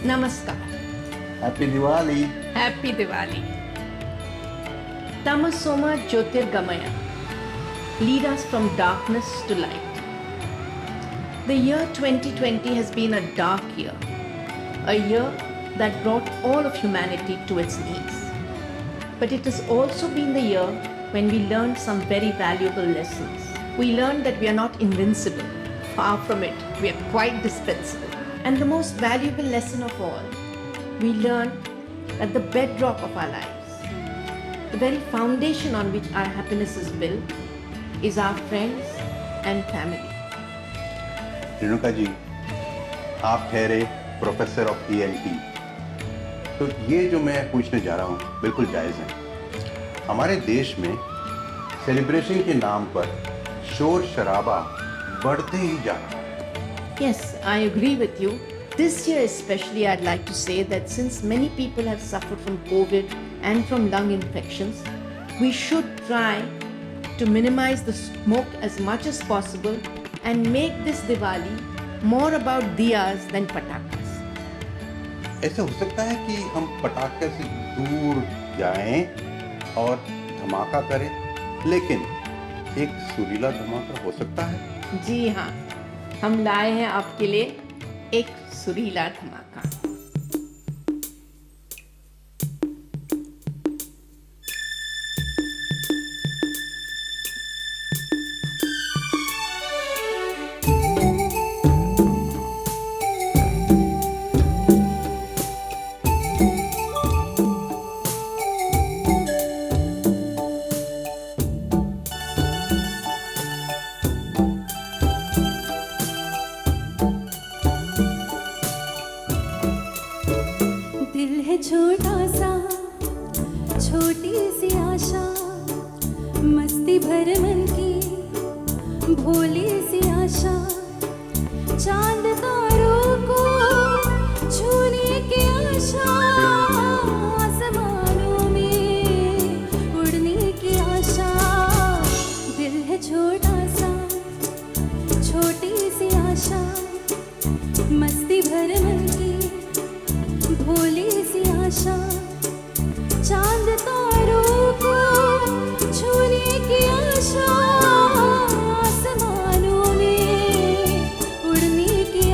Namaskar. Happy Diwali. Happy Diwali. Tamasoma Jyotirgamaya. Lead us from darkness to light. The year 2020 has been a dark year. A year that brought all of humanity to its knees. But it has also been the year when we learned some very valuable lessons. We learned that we are not invincible. Far from it, we are quite dispensable. And the most valuable lesson of all, we learned that the bedrock of our lives, the very foundation on which our happiness is built, is our friends and family. Renuka ji, आप ठहरे professor of ENT, तो ये जो मैं पूछने जा रहा हूँ बिल्कुल जायज़ है। हमारे देश में सेलिब्रेशन के नाम पर शोर शराबा बढ़ते ही जा रहा है। Yes, I agree with you. This year especially, I'd like to say that since many people have suffered from COVID and from lung infections, we should try to minimize the smoke as much as possible and make this Diwali more about diyas than patakas. ऐसे हो सकता है कि हम पटाखे से दूर जाएं और धमाका करें, लेकिन एक सुरीला धमाका हो सकता है। जी हाँ, हम लाए हैं आपके लिए एक सुरीला धमाका। दिल है छोटा सा, छोटी सी आशा, मस्ती भर मन की भोली सी आशा, चांद तारों को छूने की आशा, आसमानों में उड़ने की आशा। दिल है छोटा सा, छोटी सी आशा, मस्ती भर मन की भोली सी आशा, चांद तारों को छूने की आशा, आसमानों में उड़ने की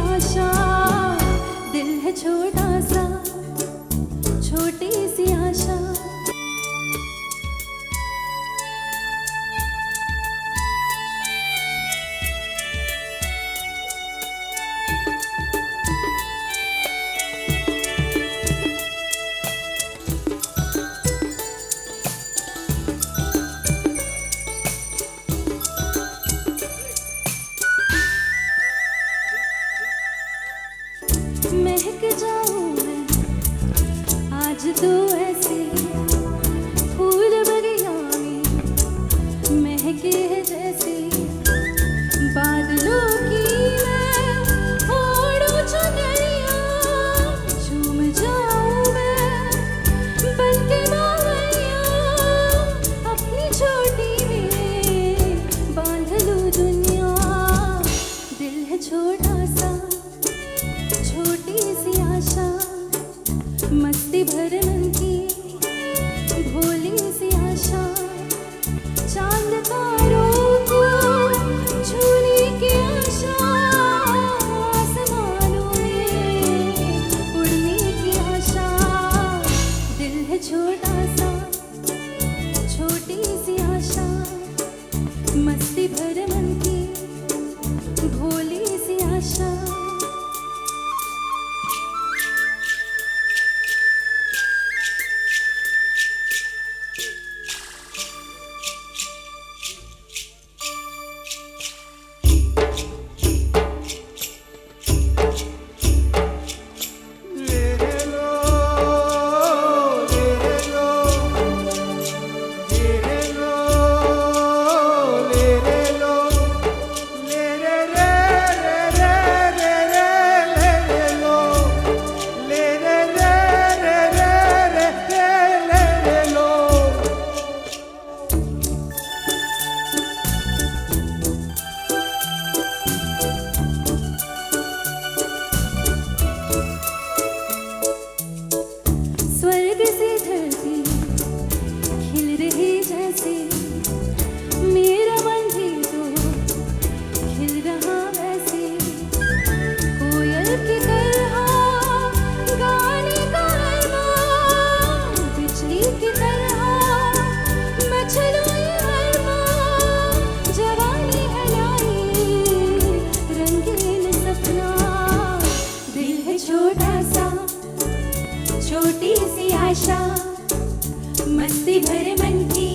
मस्ती भरे मन की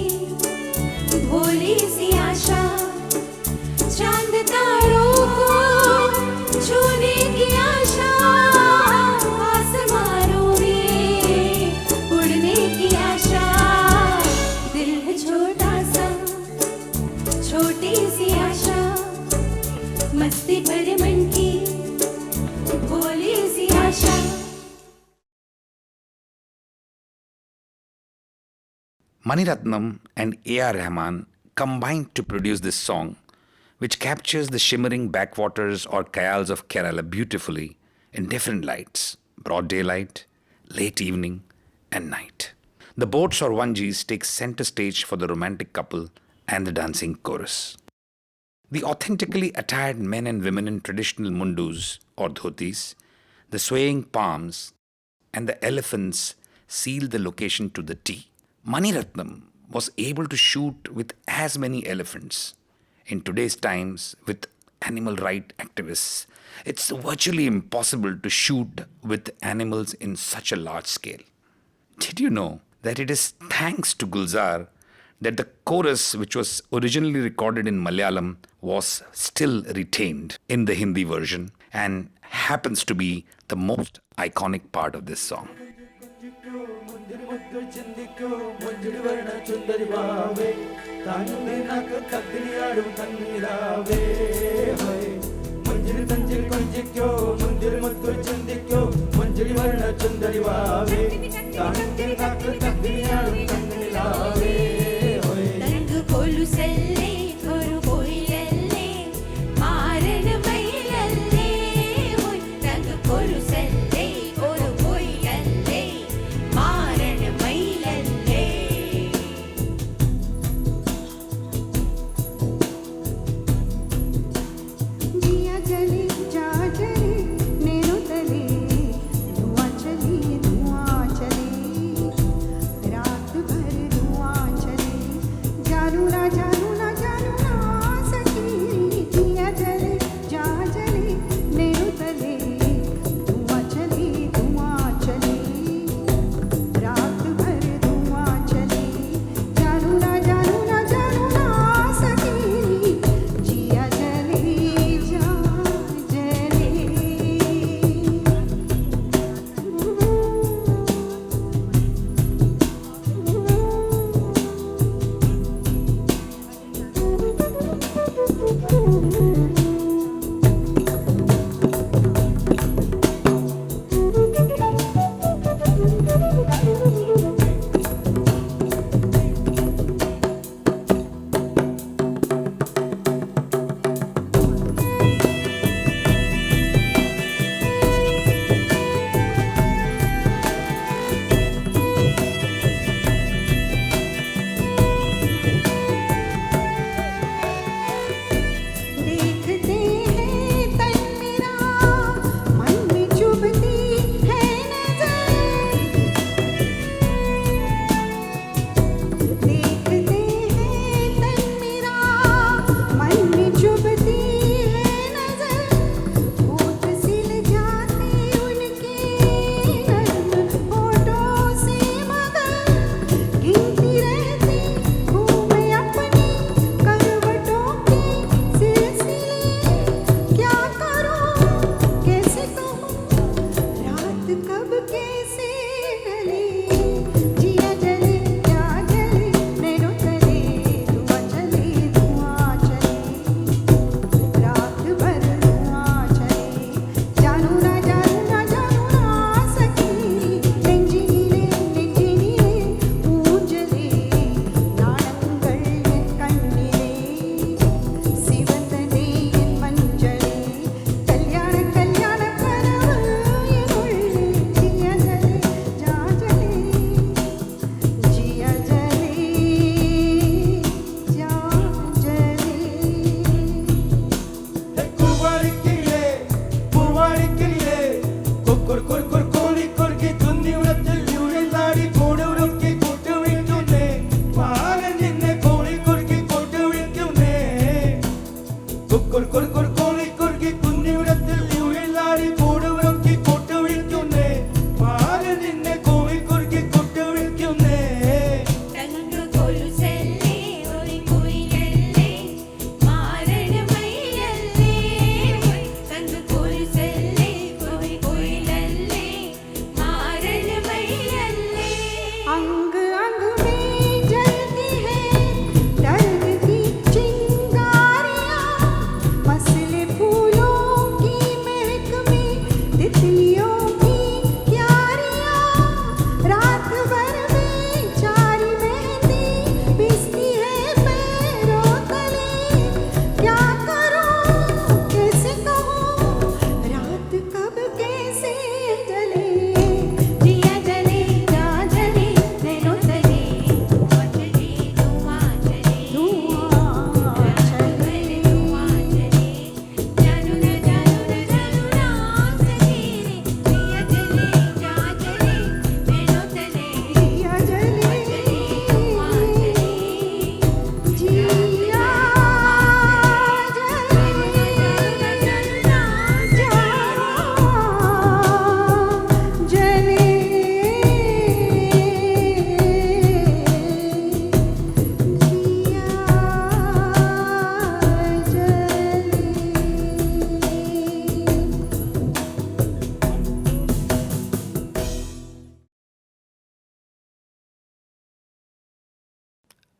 भोली सी आशा, चांद तारों को छूने की आशा, आसमानों में उड़ने की आशा। दिल है छोटा सा, छोटी सी आशा, मस्ती भरे मन की भोली सी आशा। Mani Ratnam and A.R. Rahman combined to produce this song, which captures the shimmering backwaters or kayals of Kerala beautifully in different lights: broad daylight, late evening, and night. The boats or wanjis take center stage for the romantic couple and the dancing chorus. The authentically attired men and women in traditional mundus or dhotis, the swaying palms, and the elephants seal the location to the T. Mani Ratnam was able to shoot with as many elephants. In today's times, with animal rights activists, it's virtually impossible to shoot with animals in such a large scale. Did you know that it is thanks to Gulzar that the chorus, which was originally recorded in Malayalam, was still retained in the Hindi version and happens to be the most iconic part of this song. തങ്ക് കൊലുസല്ലേ ഒരു കോയിലല്ലേ മാരൻ മയിലല്ലേ ഹോയ് thank കൊലുസല്ലേ ഒരു കോയിലല്ലേ മാരൻ മയിലല്ലേ जिया जले जा जले नेनु तले धुआं चले रात भर धुआं चले जानू ना सकी जिया जले जा जले नेनु तले धुआं चले रात भर धुआं चले जानू ना सकी जिया जले जा जले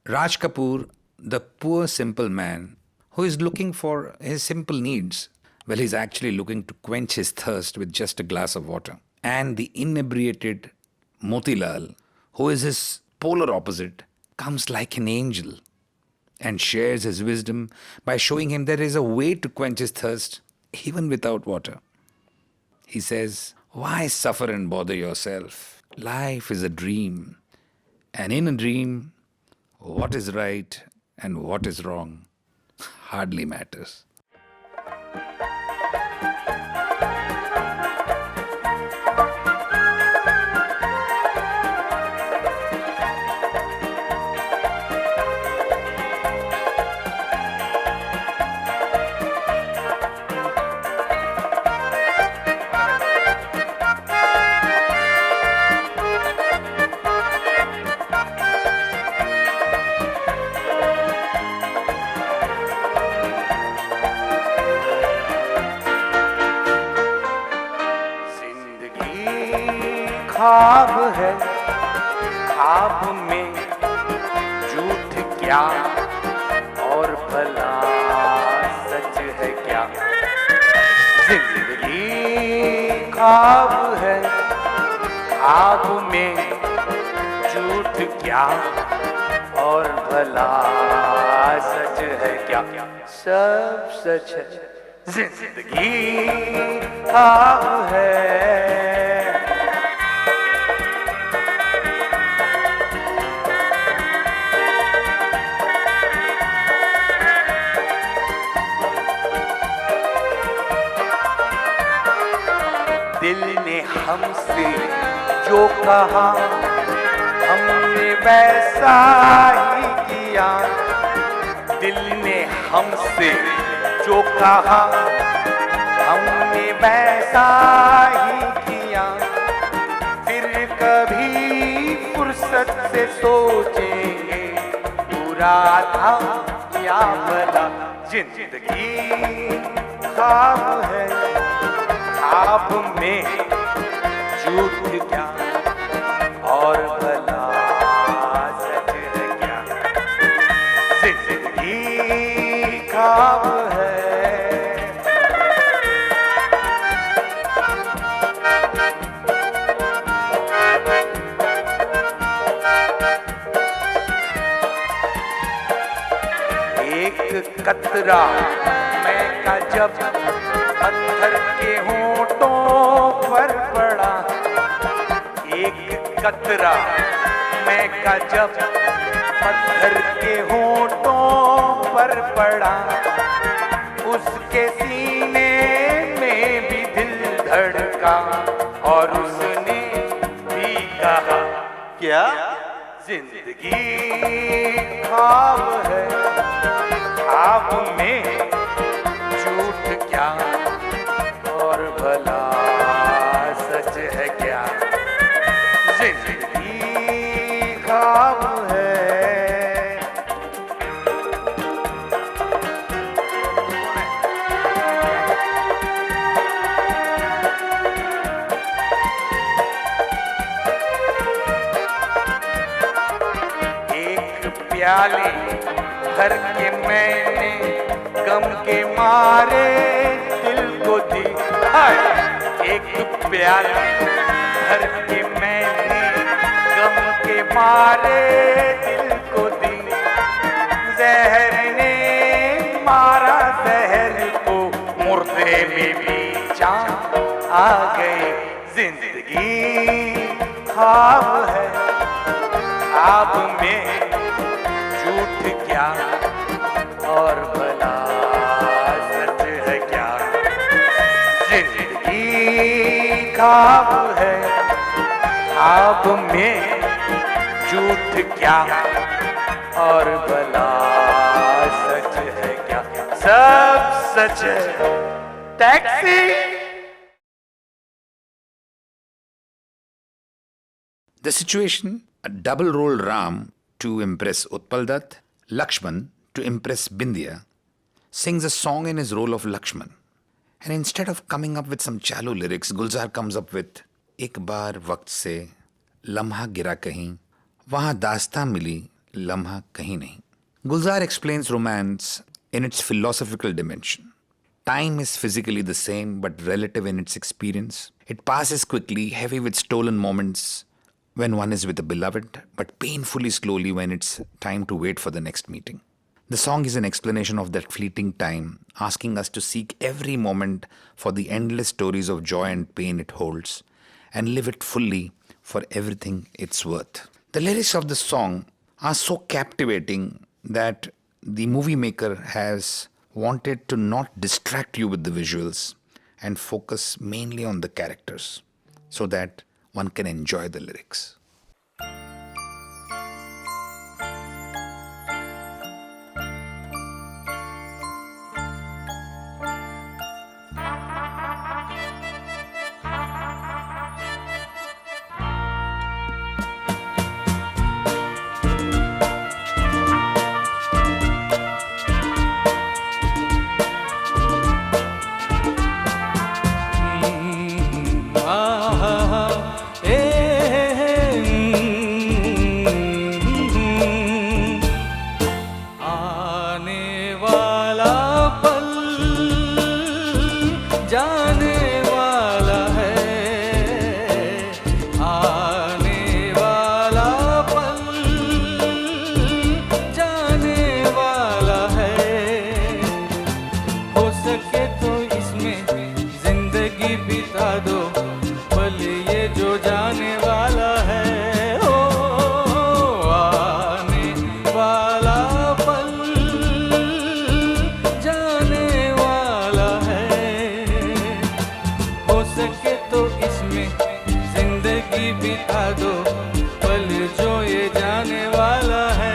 Raj Kapoor, the poor simple man who is looking for his simple needs, well, he's actually looking to quench his thirst with just a glass of water. And the inebriated Motilal, who is his polar opposite, comes like an angel and shares his wisdom by showing him there is a way to quench his thirst even without water. He says, "Why suffer and bother yourself? Life is a dream. And in a dream, what is right and what is wrong hardly matters." ख्वाब है, ख्वाब में झूठ क्या और भला सच है क्या। जिंदगी ख्वाब है, ख्वाब में झूठ क्या और भला सच है क्या। सब सच है, जिंदगी ख्वाब है। दिल ने हमसे जो कहा हमने वैसा ही किया। दिल ने हमसे जो कहा हमने वैसा ही किया। फिर कभी फुर्सत से सोचेंगे बुरा था या भला। जिंदगी ख्वाब है, ख्वाब में झूठ क्या और भला सच है क्या। जिंदगी ख्वाब है। एक कतरा मैं का जब पत्थर के होंठों पर पड़ा। एक कतरा मैं का जब पत्थर के होंठों पर पड़ा। उसके सीने में भी दिल धड़का और उसने भी कहा क्या। जिंदगी ख्वाब है, ख्वाब में झूठ क्या और भला सच है क्या। जिंदगी ख्वाब है। एक प्याले भर के मैंने गम के मारे दिल को दी। एक प्याले भर के मैंने गम के मारे दिल को दी। जहर ने मारा जहर को, मुर्दे में भी जान आ गई। जिंदगी ख्वाब है, ख्वाब में झूठ क्या और भला सच है क्या। जिंदगी ख्वाब है, ख्वाब में झूठ क्या और भला सच है क्या। सब सच है। Taxi. The situation, a double role Ram to impress Utpal Dutt, Lakshman to impress Bindya, sings a song in his role of Lakshman. And instead of coming up with some chalu lyrics, Gulzar comes up with एक बार वक्त से लम्हा गिरा कहीं, वहाँ दास्तां मिली lamha kahin nahi. Gulzar explains romance in its philosophical dimension. Time is physically the same but relative in its experience. It passes quickly, heavy with stolen moments when one is with a beloved, but painfully slowly when it's time to wait for the next meeting. The song is an explanation of that fleeting time, asking us to seek every moment for the endless stories of joy and pain it holds, and live it fully for everything it's worth. The lyrics of the song are so captivating that the movie maker has wanted to not distract you with the visuals and focus mainly on the characters so that one can enjoy the lyrics. आने वाला पल जाने वाला है, आने वाला पल जाने वाला है। हो सके तो इसमें जिंदगी बिता दो, पल ये जो जाने वाला है। ओ आने वाला पल जाने वाला है। हो सके तो इसमें जिंदगी बिता दो, पल जो ये जाने वाला है।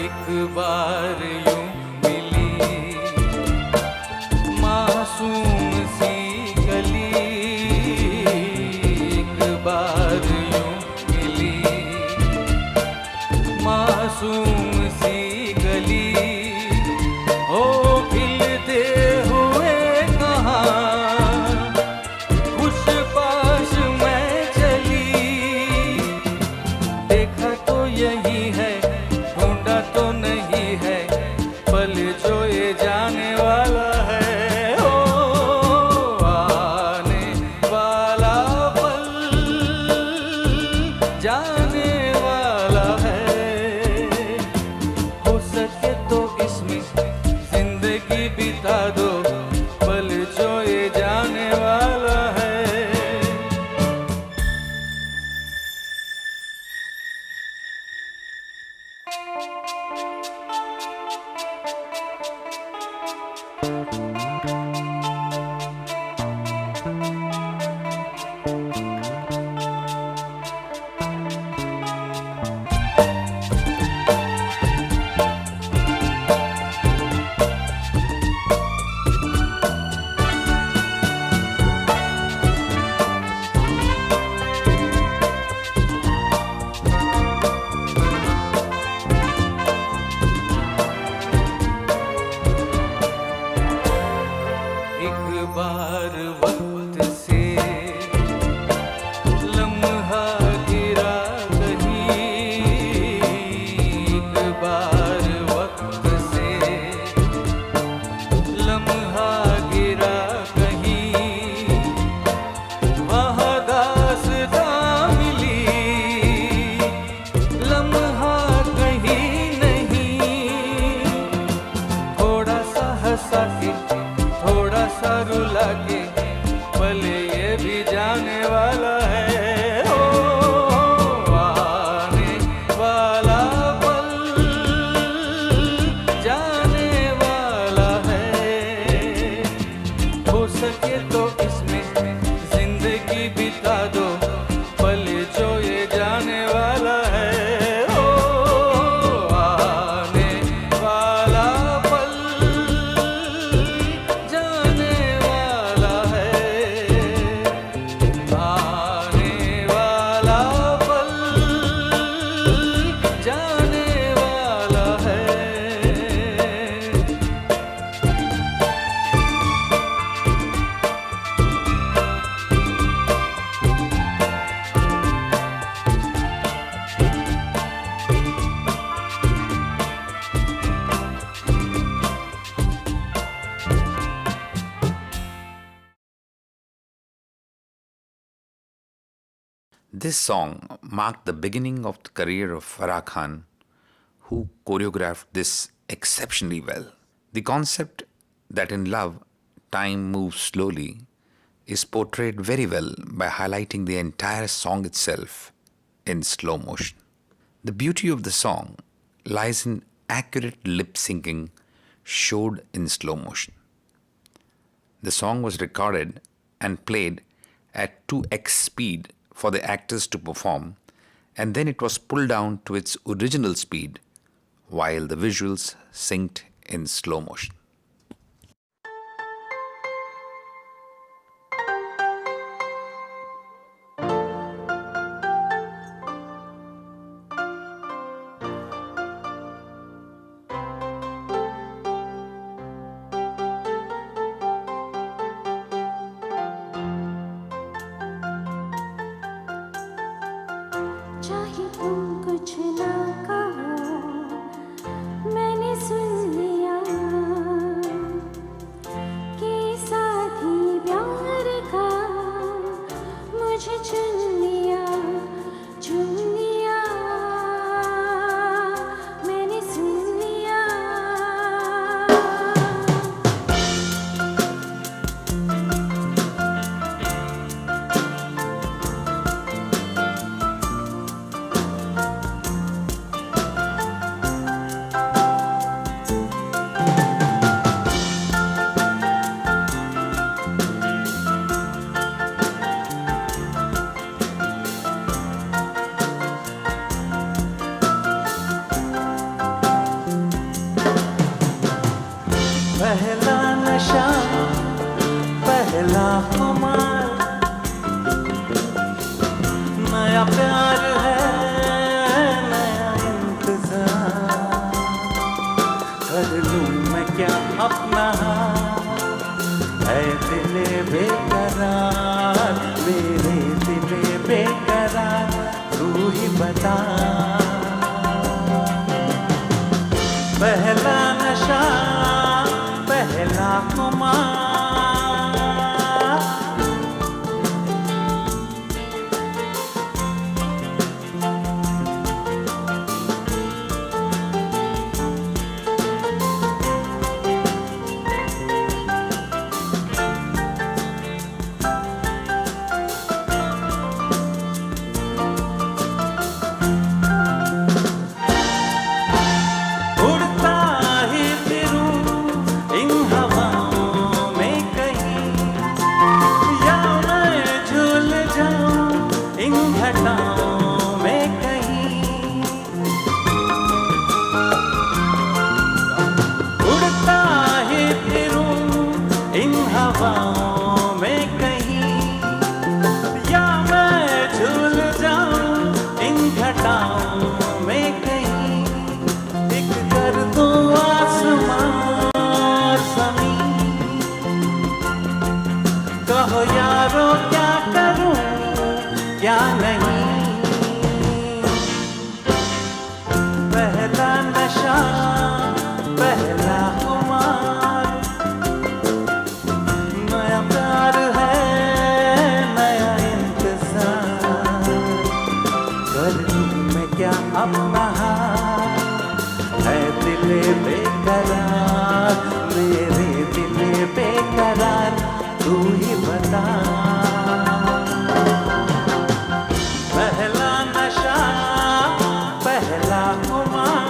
एक बार यूं मिली मासूम सी गली, एक बार यूं मिली मासूम सी गली। ओ खिलते हुए कहाँ खुश पाश मैं चली, देखा तो यही है ढूंढा तो नहीं है, पल जो ये जाने वाला है। ओ आने वाला पल जाने वाला है। हो सके तो इसमें जिंदगी बिता दो, पल जो ये जाने वाला है। वाला पल जाने वाला है। This song marked the beginning of the career of Farah Khan, who choreographed this exceptionally well. The concept that in love, time moves slowly is portrayed very well by highlighting the entire song itself in slow motion. The beauty of the song lies in accurate lip syncing showed in slow motion. The song was recorded and played at 2x speed for the actors to perform, and then it was pulled down to its original speed while the visuals synced in slow motion. चाहे तुम कुछ ना कहो, मैंने सुन लिया कि साथी प्यार का मुझे चुन लिया, मैंने सुन लिया। पहला नशा, पहला खुमार, नया प्यार है, नया इंतजार। कर लूं मैं क्या अपना है दिले बेकरार, मेरे दिले बेकरार, तू ही बता। पहला नशा, पहला खुमार, उड़ता ही फिरूं इन हवाओं में कहीं, या मैं झूल जाऊं इन घटाओं में कहीं। उड़ता ही फिरूं इन हवाओं में कहीं, या मैं झूल जाऊं इन घटाओं में कहीं। एक कर दो आसमां और ज़मीन, कहो यारो क्या करूं क्या नहीं। पहला नशा, पहला खुमार, नया प्यार है, नया इंतजार। कर लूं मैं क्या अपना है दिले बेकरार, मेरे दिले बेकरार, तू ही बता। पहला नशा, पहला खुमार।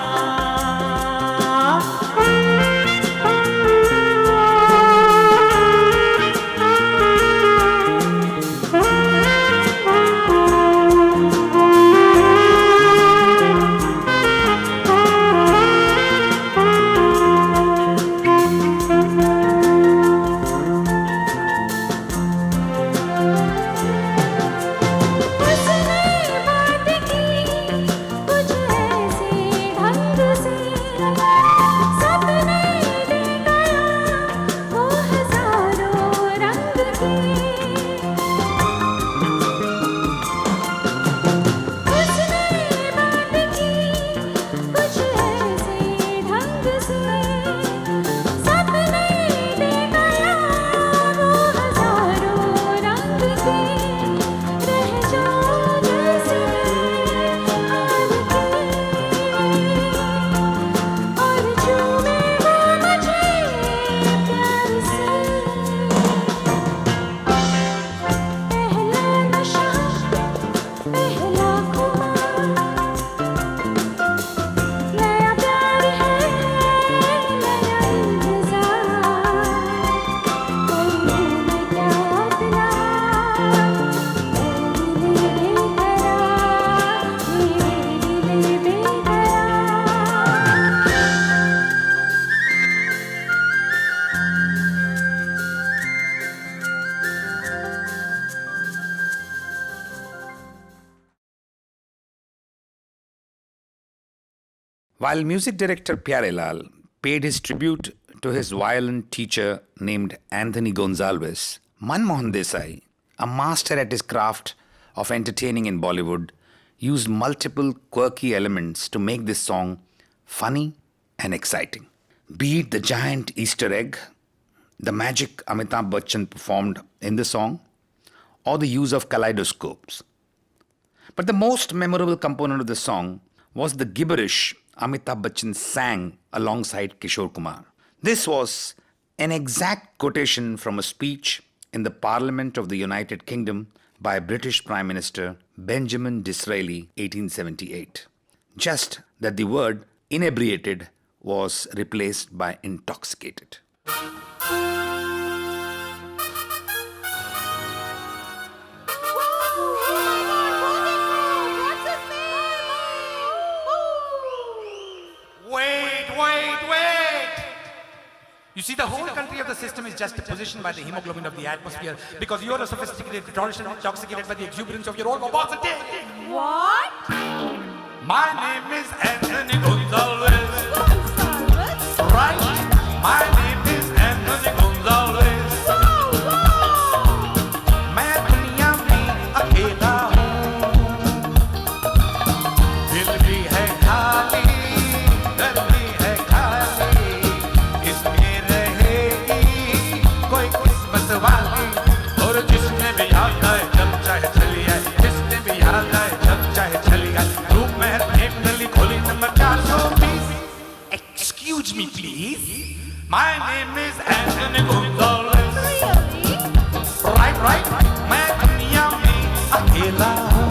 While music director Pyarelal paid his tribute to his violin teacher named Anthony Gonzalez, Manmohan Desai, a master at his craft of entertaining in Bollywood, used multiple quirky elements to make this song funny and exciting. Be it the giant Easter egg, the magic Amitabh Bachchan performed in the song, or the use of kaleidoscopes. But the most memorable component of the song was the gibberish Amitabh Bachchan sang alongside Kishore Kumar. This was an exact quotation from a speech in the Parliament of the United Kingdom by British Prime Minister Benjamin Disraeli, 1878. Just that the word inebriated was replaced by intoxicated. Wait! You see, the whole country of the system is just positioned by the hemoglobin of the atmosphere because you are a sophisticated rhetorician intoxicated by the exuberance of your own verbosity. What? My name is Anthony Gonzalez. Right? My name is Anthony Gonzalez. मैं दुनिया में अकेला हूँ, दिल भी है खाली, घर भी है खाली, इसमें रहेगी कोई किस्मत वाली, और जिसने भी याद आए जब चाहे चली आए, जिसने भी याद आए जब चाहे चली आए, रूप महल एक गली खोली number 420. Excuse me please, my name is Anthony Gonzalez. Right, मैं दुनिया में अकेला हूँ.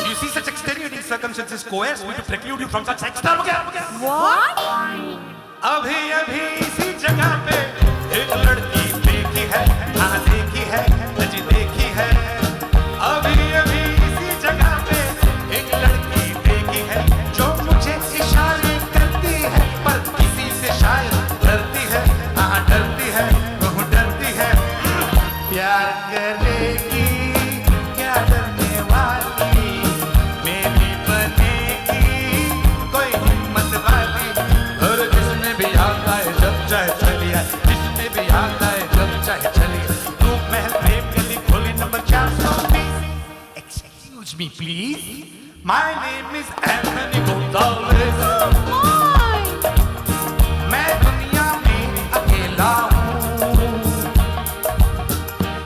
You see, such extenuating circumstances coerce me to preclude you from such extravagance. What? अभी इसी जगह पे एक लड़की देखी है, हाँ देखी है, जी देखी है. अभी इसी जगह पे एक लड़की देखी है जो मुझे इशारे करती है, पर किसी से शायद डरती है, हाँ डरती है, वो डरती है. प्यार करेगी क्या डरने वाली, मेरी बनेगी कोई हिम्मत वाली, और जिसमें भी याद आए जब चाहे चली आए, जिसमें भी याद आए जब चाहे चली आए, रूप महल प्रेम गली खोली number 420. Excuse me please, my name is Anthony Gonzalez. मैं दुनिया में अकेला हूँ.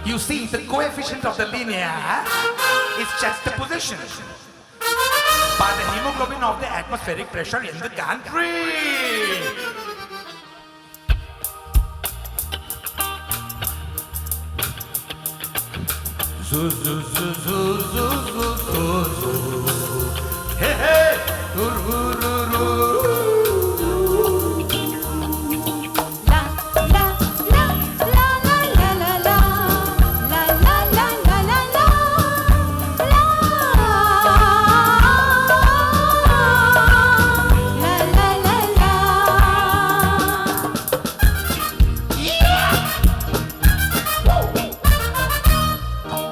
You see, the coefficient of the linear is just the position by the hemoglobin of the atmospheric pressure in the country. Zoo, zoo, zoo, zoo, zoo, zoo, zoo, zoo. Hey, hey, roo, roo, roo, roo. La la la la la la la la la la la la la la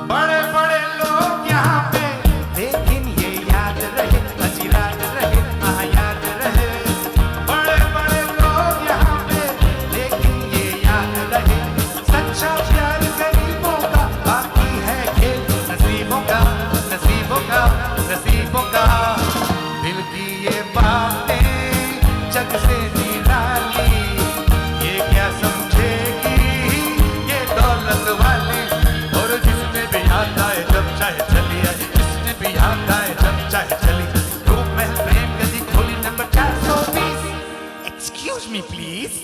बड़े बड़े लोग यहाँ पे, लेकिन ये याद रहे, अजीराज रहे, याद रहे. बड़े बड़े लोग यहाँ पे, लेकिन ये याद रहे, सच्चा प्यार गरीबों का, बाकी है खेल नसीबों का, नसीबों का, नसीबों का. दिल की ये बातें जग से निराली, ये क्या समझेगी ये दौलत वाली, और जिसने भी याद आए जब चाहे चली आए, जिसने भी याद आए जब चाहे चली आए, रूप महल प्रेम गली खोली number 420. Excuse me please,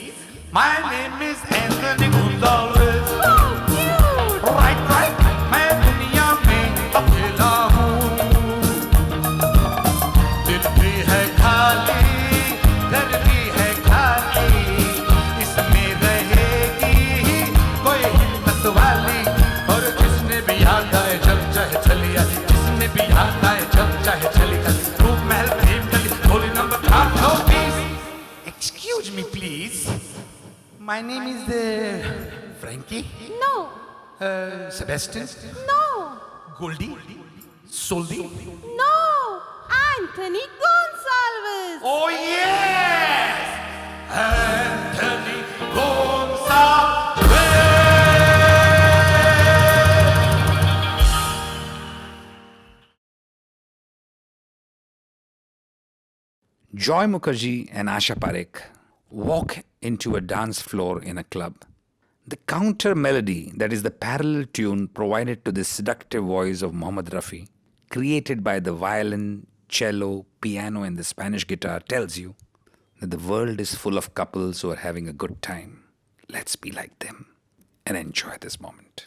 my name is Anthony Gonzalez. Right, is there Frankie? No, Sebastian? no, Goldie? Soldi? no. Anthony Gonsalves. Oh yes! Anthony Gonsalves! Joy Mukherjee and Asha Parekh walk into a dance floor in a club. The counter melody, that is the parallel tune provided to the seductive voice of Mohammad Rafi, created by the violin, cello, piano, and the Spanish guitar, tells you that the world is full of couples who are having a good time. Let's be like them and enjoy this moment.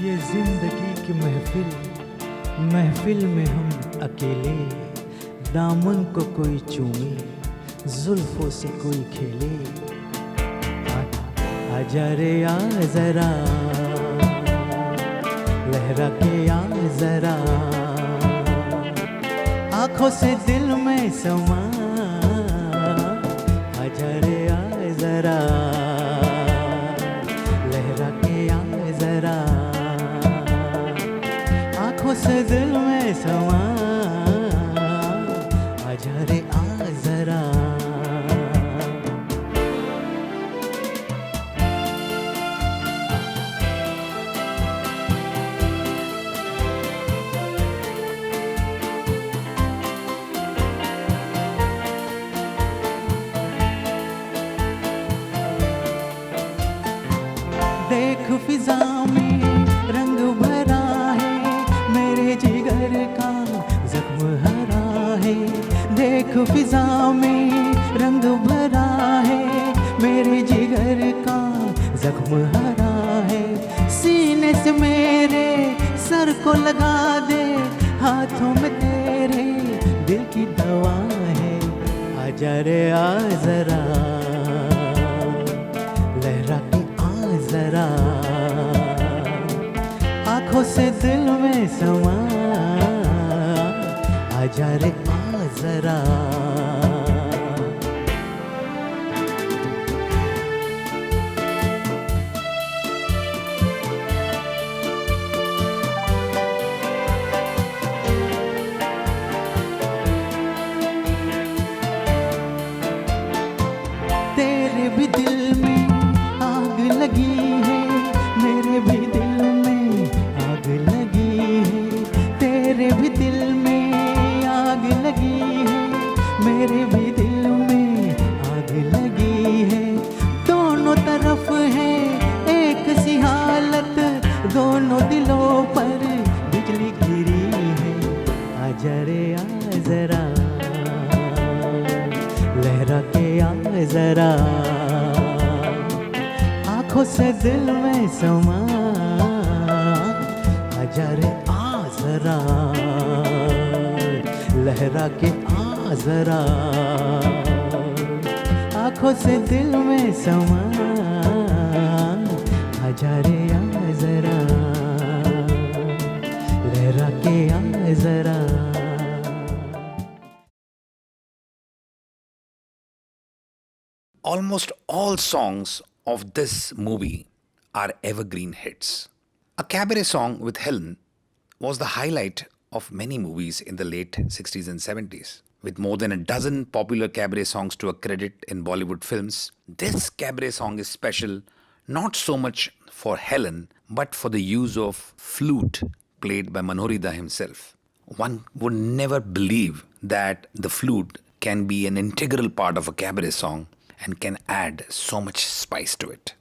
ये जिंदगी की महफिल में हम अकेले, दामन को कोई चूमे, जुल्फों से कोई खेले। आजा रे आ जरा, लहरा के आ जरा, आंखों से दिल में समा। आजा रे आ जरा, लहरा के आ जरा, आंखों से दिल में समा। आजा रे आ जरा। देख फिजा में रंग भरा है, मेरे जिगर का जख्म हरा है। देख फिजा में रंग भरा है, मेरे जिगर का जख्म हरा है। सीने से मेरे सर को लगा दे, हाथों में तेरे दिल की दवा है। आजा रे आ जरा, लहरा के आ जरा, आंखों से दिल में समा। आजा रे आ जरा। तेरे भी दिल में आग लगी है, मेरे भी दिल में आग लगी है। तेरे भी दिल में आग लगी है, मेरे भी दिल में आग लगी है। दोनों तरफ है एक सी हालत, दोनों दिलों पर बिजली गिरी है। आजा रे आ जरा, लहरा के आ जरा, आंखों से दिल में समा। आजा रे आ जरा, लहरा के आ जरा, आंखों से दिल में समा। आजा रे आ जरा, लहरा के आ जरा। Almost all songs of this movie are evergreen hits. A cabaret song with Helen was the highlight of many movies in the late 60s and 70s. With more than a dozen popular cabaret songs to a credit in Bollywood films, this cabaret song is special not so much for Helen, but for the use of flute played by Manohar Da himself. One would never believe that the flute can be an integral part of a cabaret song and can add so much spice to it.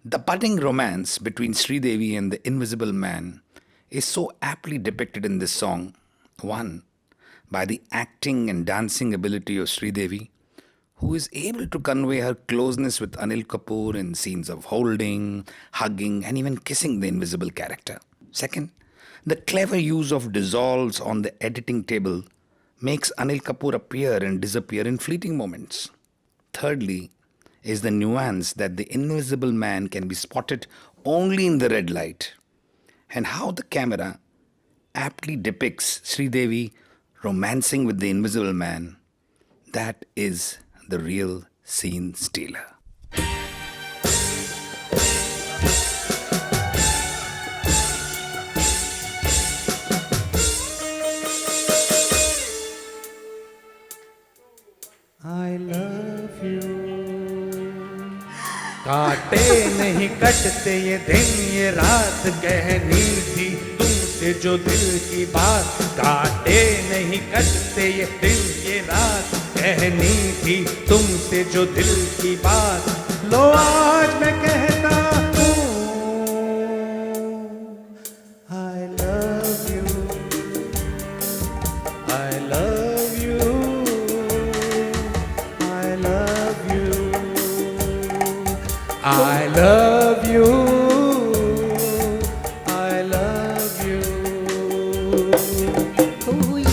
The budding romance between Sridevi and the Invisible Man is so aptly depicted in this song. One, by the acting and dancing ability of Sridevi, who is able to convey her closeness with Anil Kapoor in scenes of holding, hugging, and even kissing the invisible character. Second, the clever use of dissolves on the editing table makes Anil Kapoor appear and disappear in fleeting moments. Thirdly, is the nuance that the invisible man can be spotted only in the red light, and how the camera aptly depicts Sridevi romancing with the invisible man. That is the real scene stealer. I love you. काटे नहीं कटते ये दिन ये रात कहनी थी तुमसे जो दिल की बात काटे नहीं कटते ये दिन ये रात कहनी थी तुमसे जो दिल की बात लो आज मैं कहता हूँ I love you I love you I love you I love you I love you कोई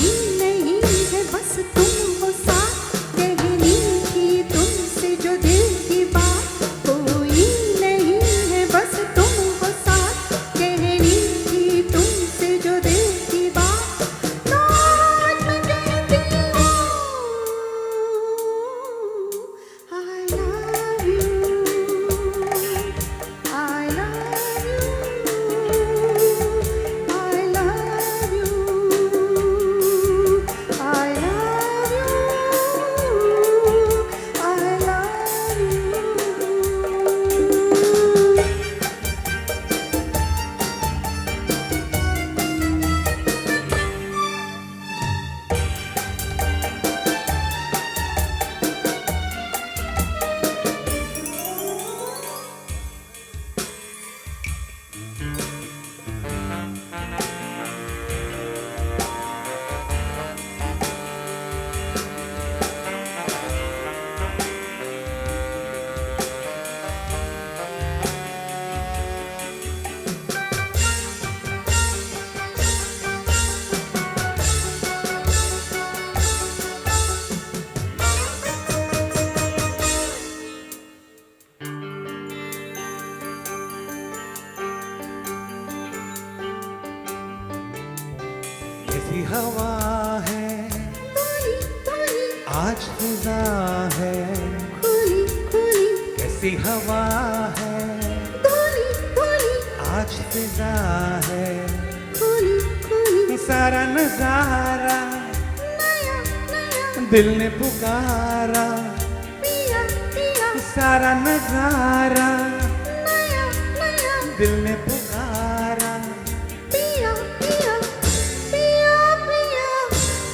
नहीं है बस तुम हो साथ कहनी थी तुमसे जो दिल की बात कोई नहीं है बस तुम हो साथ कहनी थी तुमसे जो दिल की बात तो आज मैं कहती हूँ I love you I love you I love you I love you I love you कैसी हवा है तोली तोली आज फिजा है खुली खुली कैसी हवा है तोली तोली आज फिजा है खुली खुली सारा नजारा नया नया दिल ने पुकारा पिया पिया सारा नजारा नया नया दिल ने पुकारा पिया पिया पिया पिया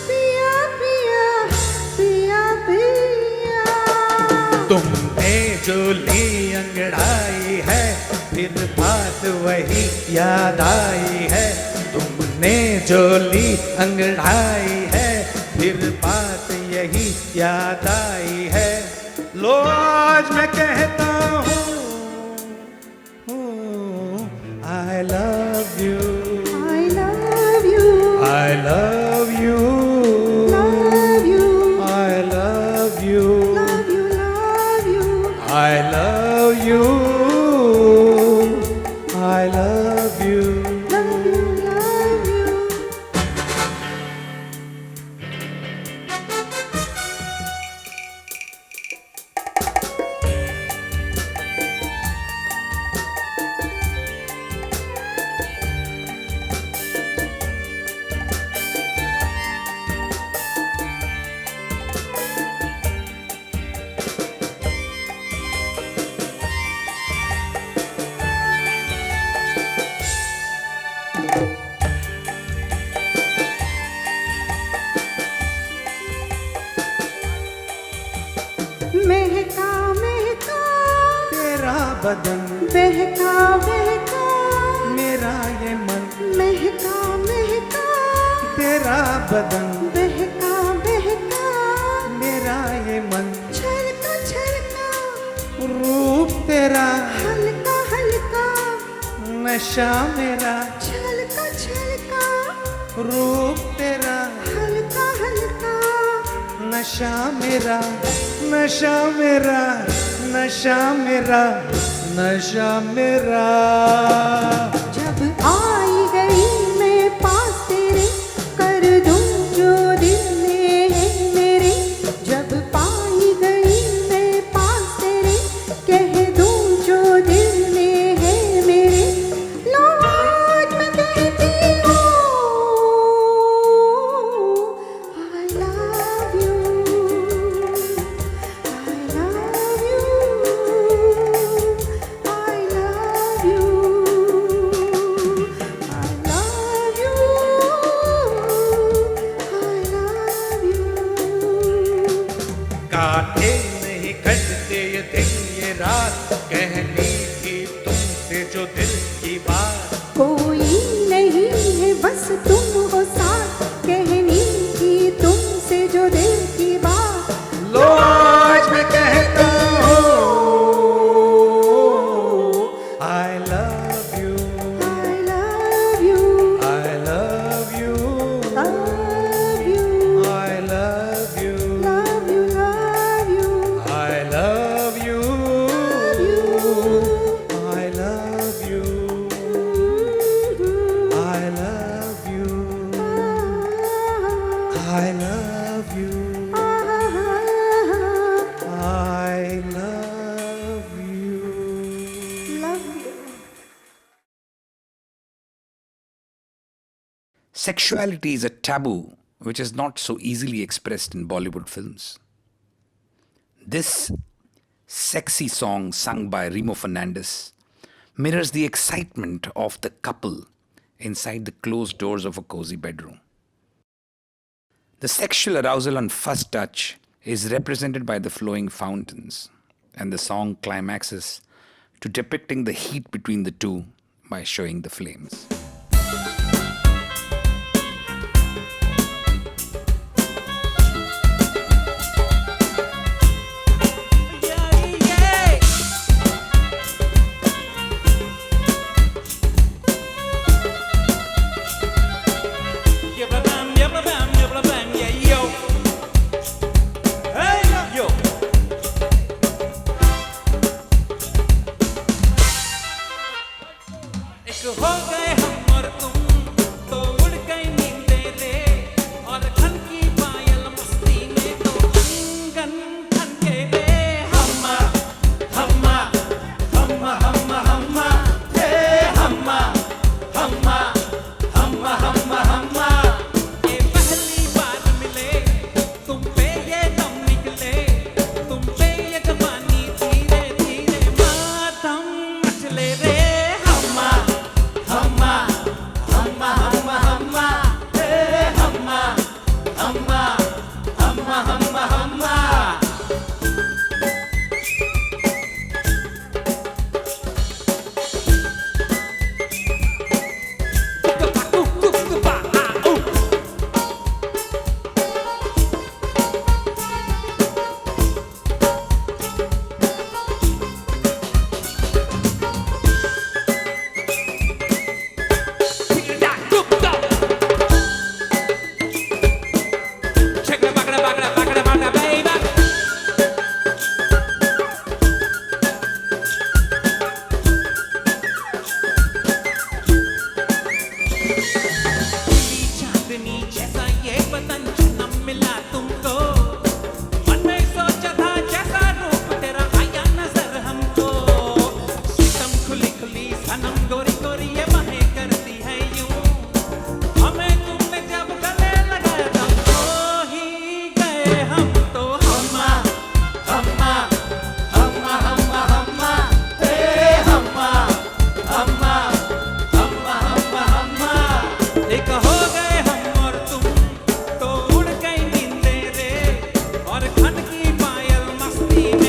पिया पिया पिया पिया तुमने जो ली अंगड़ाई है फिर बात वही याद आई है तुमने जो ली अंगड़ाई है फिर बात यही याद आई है लो आज मैं कहता हूँ I love you I love you I love you love you I love you love you love you I love you I love you love you love you महका महका तेरा बदन बहका बहका मेरा ये मन महका महका तेरा बदन बहका बहका मेरा ये मन छलका छलका रूप तेरा हल्का हल्का नशा मेरा छलका छलका रूप तेरा हल्का हल्का नशा मेरा नशा मेरा नशा मेरा नशा मेरा जब आई गई मैं पास तेरे कर दूं जो दिल में है मेरे जब पाई गई मैं पास तेरे कह दूं जो दिल में है मेरे लो आज मैं कहती हूँ I love you I love you I love you I love you I love you काटे नहीं कटते ये दिन ये रात कहनी थी तुमसे जो दिल की बात कोई नहीं है बस तुम हो साथ कहनी थी तुमसे जो दिल की बात लो आज मैं कहता हूँ I love you I love you I love you love you I love you love you love you I love you love you I love you I love you I love you I love you love you Sexuality is a taboo which is not so easily expressed in Bollywood films. This sexy song sung by Remo Fernandez mirrors the excitement of the couple inside the closed doors of a cozy bedroom. The sexual arousal on first touch is represented by the flowing fountains, and the song climaxes to depicting the heat between the two by showing the flames. एक हो गए हम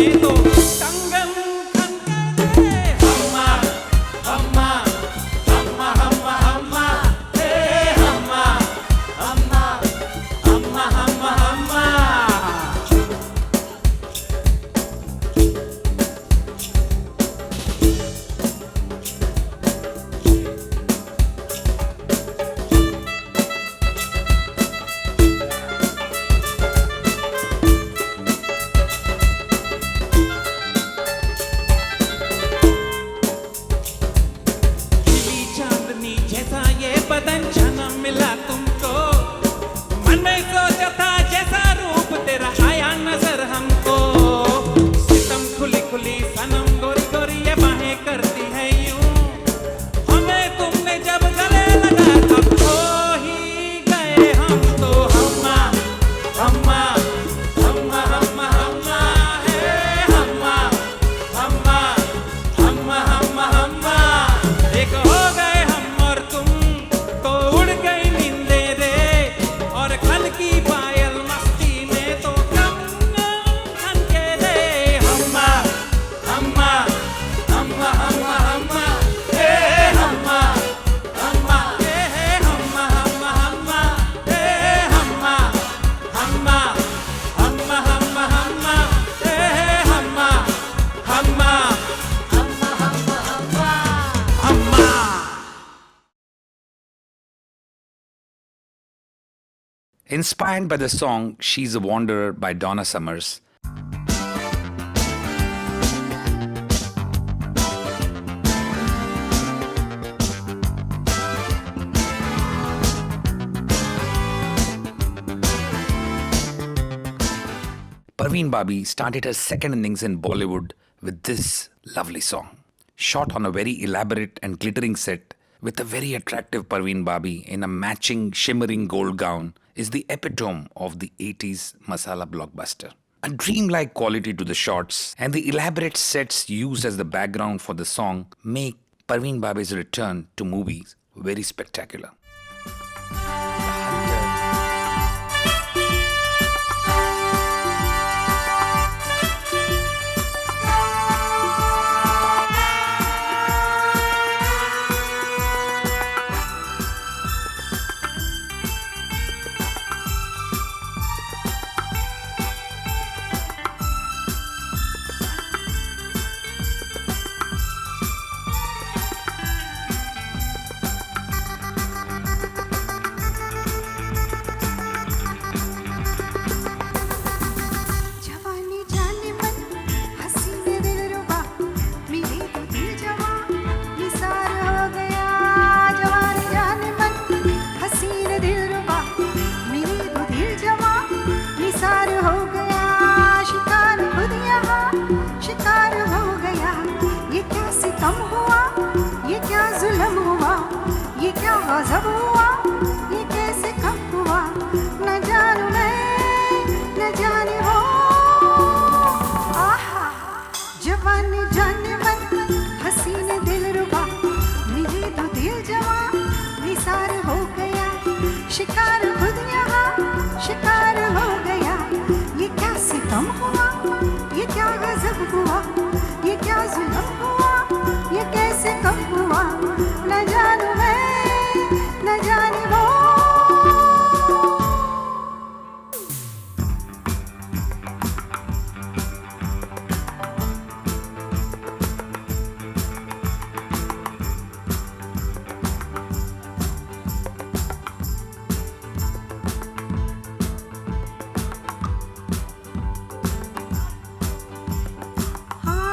में तो कंगन खनके दे हम्मा हम्मा हम्मा हम्मा हम्मा हे हम्मा हम्मा हम्मा हम्मा हम्मा खिली चांदनी जैसा ये बदन जन्म मिला तुमको मन में सोचा था जैसा रूप तेरा आया नजर हमको सितम खुली खुली सनम गोरी गोरी ये बाहें करती है यूं हमें तुमने जब गले लगा तब खो ही गए हम तो हम्मा हम्मा हम्मा हम्मा हम्मा हे हम्मा हम्मा हम्मा हम्मा हम्मा एक हो गए हम और तुम तो उड़ गई नींदे रे और खन की पायल मस्ती में तो खन के दे हम्मा हम्मा हम्मा हम्मा हम्मा हे हम्मा हम्मा हे हम्मा हम्मा हम्मा हे हम्मा हम्मा हम्मा हम्मा हम्मा हे हम्मा हम्मा हम्मा हम्मा हम्मा Inspired by the song She's a Wanderer by Donna Summers, Parveen Babi started her second innings in Bollywood with this lovely song. Shot on a very elaborate and glittering set with a very attractive Parveen Babi in a matching shimmering gold gown is the epitome of the 80s masala blockbuster. A dreamlike quality to the shots and the elaborate sets used as the background for the song make Parveen Babi's return to movies very spectacular. जवानी जाने मन हसीने दिलरुबा मेरे तो दिल जवा निसार हो गया जवानी जाने मन हसीने दिलरुबा मेरे तो दिल जवा निसार हो गया शिकार खुद यहाँ शिकार हो गया ये क्या सितम हुआ ये क्या जुल्म हुआ ये क्या गज़ब हुआ ये कैसे कब हुआ न जानू मैं न जाने हो आहा जवानी जाने मन हसीने दिलरुबा मेरे तो दिल जवा निसार हो गया शिकार खुद यहाँ शिकार हो गया ये क्या सितम हुआ ये क्या गज़ब हुआ ये क्या जुल्म हुआ ये कैसे कब हुआ न जानू मैं न जाने वो हाँ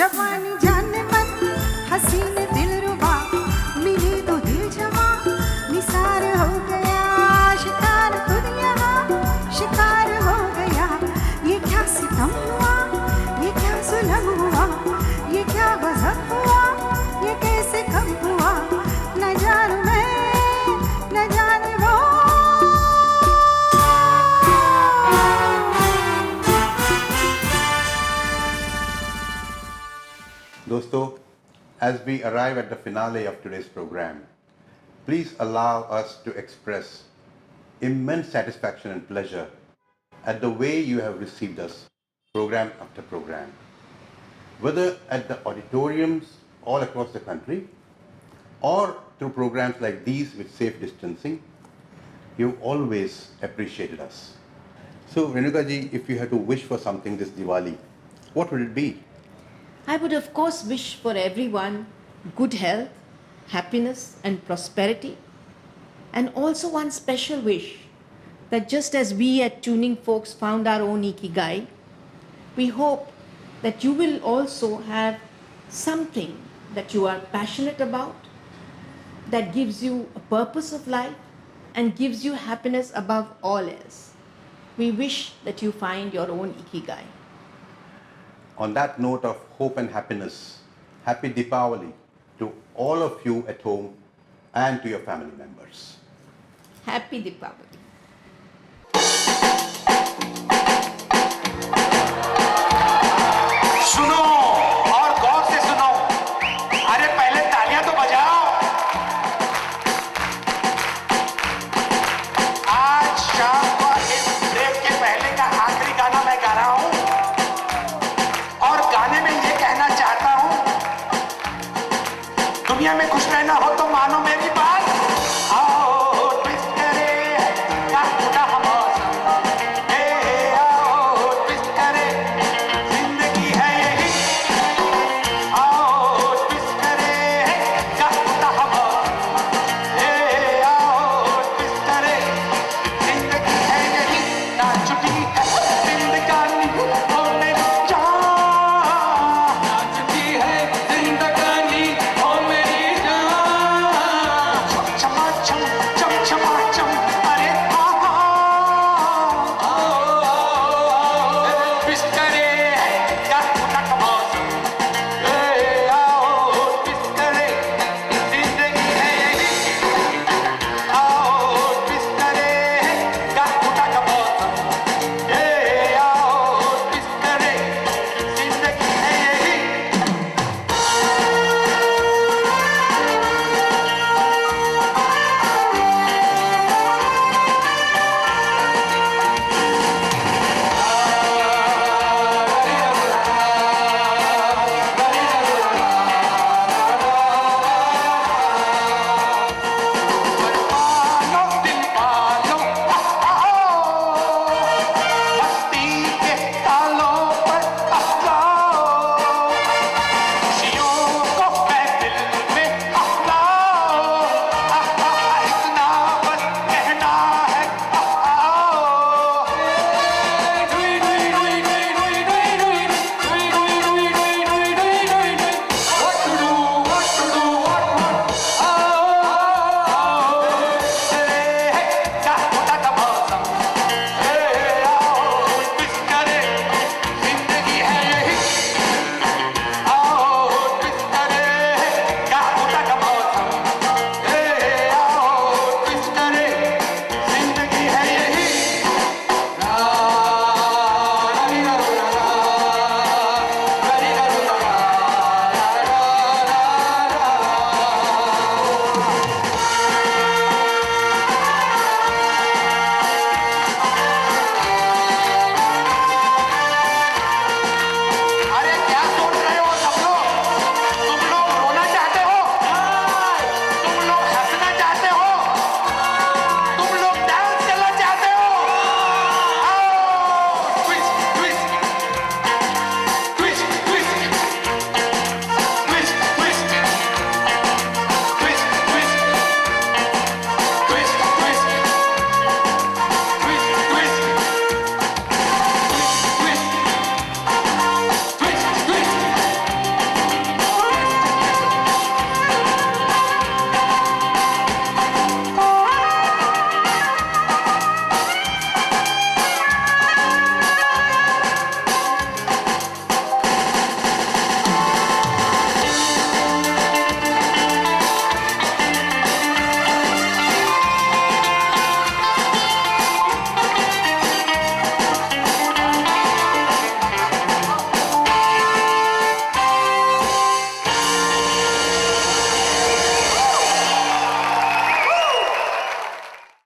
जवानी जाने मन हसीन दिलरुबा मिले तो दिल जवा निसार हो गया शिकार खुद यहाँ शिकार हो गया ये क्या सितम हुआ ये क्या जुल्म हुआ ये क्या गज़ब हुआ ये कैसे कब हुआ न जानू मैं न जाने वो दोस्तों, as we arrive at the finale of today's program, please allow us to express immense satisfaction and pleasure at the way you have received us program after program. Whether at the auditoriums all across the country or through programs like these with safe distancing, you've always appreciated us. So, Renuka ji, if you had to wish for something this Diwali, what would it be? I would, of course, wish for everyone good health, happiness, and prosperity. And also, one special wish that just as we at Tuning Folks found our own Ikigai, we hope that you will also have something that you are passionate about, that gives you a purpose of life and gives you happiness above all else. We wish that you find your own Ikigai. On that note of hope and happiness, happy Deepavali to all of you at home and to your family members. Happy Deepavali. सुनो और गौर से सुनो, अरे पहले तालियां तो बजाओ। आज शाम को इस ब्रेक के पहले का आखिरी गाना मैं गा रहा हूं और गाने में ये कहना चाहता हूं, दुनिया में खुश रहना हो तो मानो